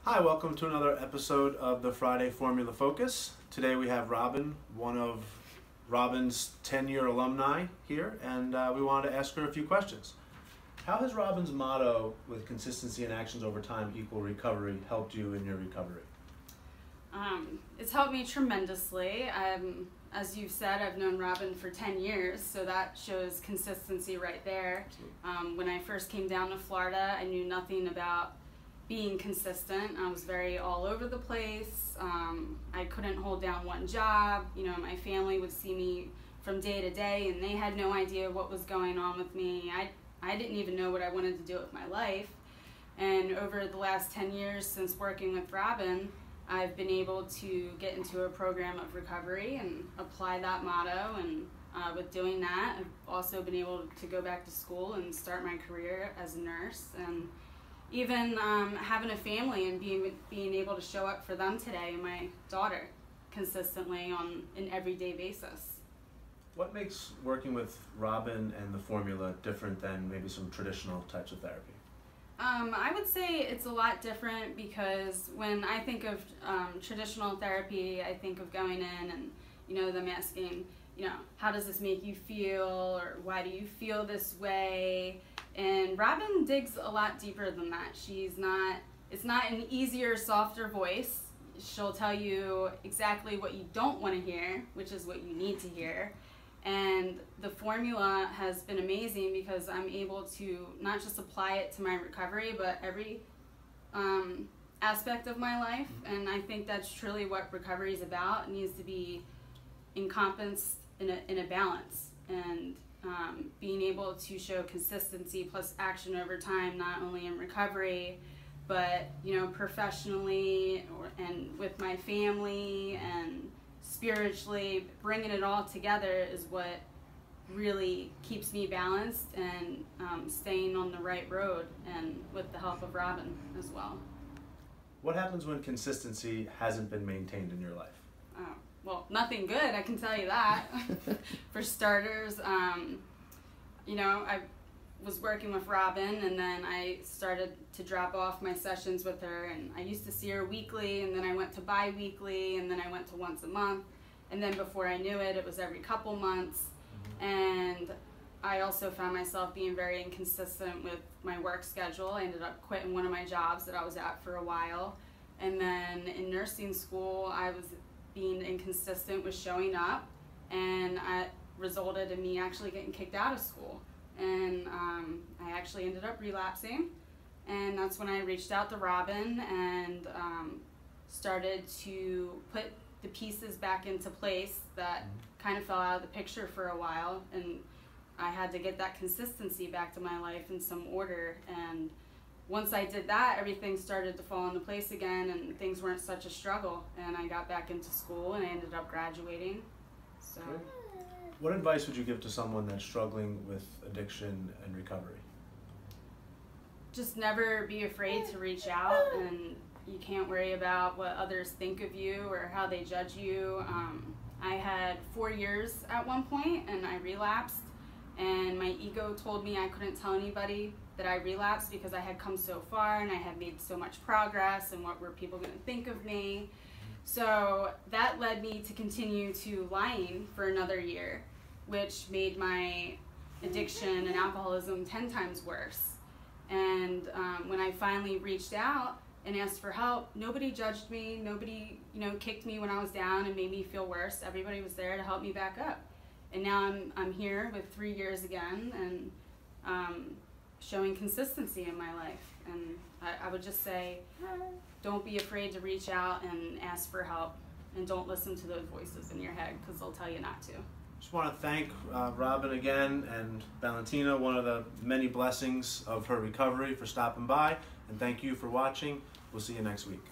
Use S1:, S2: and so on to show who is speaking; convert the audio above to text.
S1: Hi, welcome to another episode of the Friday Fourmula Focus. Today we have Robin, one of Robin's 10-year alumni here, and we wanted to ask her a few questions. How has Robin's motto, with consistency and actions over time equal recovery, helped you in your recovery?
S2: It's helped me tremendously. As you've said, I've known Robin for 10 years, so that shows consistency right there. When I first came down to Florida, I knew nothing about being consistent. I was very all over the place. I couldn't hold down one job. You know, my family would see me from day to day and they had no idea what was going on with me. I didn't even know what I wanted to do with my life. And over the last 10 years since working with Robin, I've been able to get into a program of recovery and apply that motto, and with doing that, I've also been able to go back to school and start my career as a nurse, and even having a family and being able to show up for them today, and my daughter, consistently on an everyday basis.
S1: What makes working with Robin and the formula different than maybe some traditional types of therapy?
S2: I would say it's a lot different because when I think of traditional therapy, I think of going in and, you know, them asking, you know, how does this make you feel, or why do you feel this way? And Robin digs a lot deeper than that. It's not an easier, softer voice. She'll tell you exactly what you don't want to hear, which is what you need to hear. And the formula has been amazing because I'm able to not just apply it to my recovery, but every aspect of my life. And I think that's truly what recovery is about. It needs to be encompassed in a balance. And being able to show consistency plus action over time, not only in recovery, but, you know, professionally and with my family and spiritually, bringing it all together is what really keeps me balanced and staying on the right road, and with the help of Robin as well.
S1: What happens when consistency hasn't been maintained in your life?
S2: Well, nothing good, I can tell you that. For starters, you know, I was working with Robin, and then I started to drop off my sessions with her, and I used to see her weekly, and then I went to bi-weekly, and then I went to once a month, and then before I knew it, it was every couple months. And I also found myself being very inconsistent with my work schedule. I ended up quitting one of my jobs that I was at for a while, and then in nursing school I was being inconsistent with showing up, and it resulted in me actually getting kicked out of school. And I actually ended up relapsing, and that's when I reached out to Robin and started to put the pieces back into place that kind of fell out of the picture for a while, and I had to get that consistency back to my life in some order. And once I did that, everything started to fall into place again, and things weren't such a struggle, and I got back into school and I ended up graduating. So.
S1: Good. What advice would you give to someone that's struggling with addiction and recovery?
S2: Just never be afraid to reach out, and you can't worry about what others think of you or how they judge you. I had 4 years at one point, and I relapsed, and my ego told me I couldn't tell anybody that I relapsed because I had come so far and I had made so much progress, and what were people going to think of me? So that led me to continue to lying for another year, which made my addiction and alcoholism 10 times worse. And when I finally reached out and asked for help, nobody judged me, nobody, you know, kicked me when I was down and made me feel worse. Everybody was there to help me back up. And now I'm here with 3 years again, and showing consistency in my life. And I would just say, don't be afraid to reach out and ask for help, and don't listen to those voices in your head, because they'll tell you not to.
S1: Just want to thank Robin again, and Valentina, one of the many blessings of her recovery, for stopping by, and thank you for watching. We'll see you next week.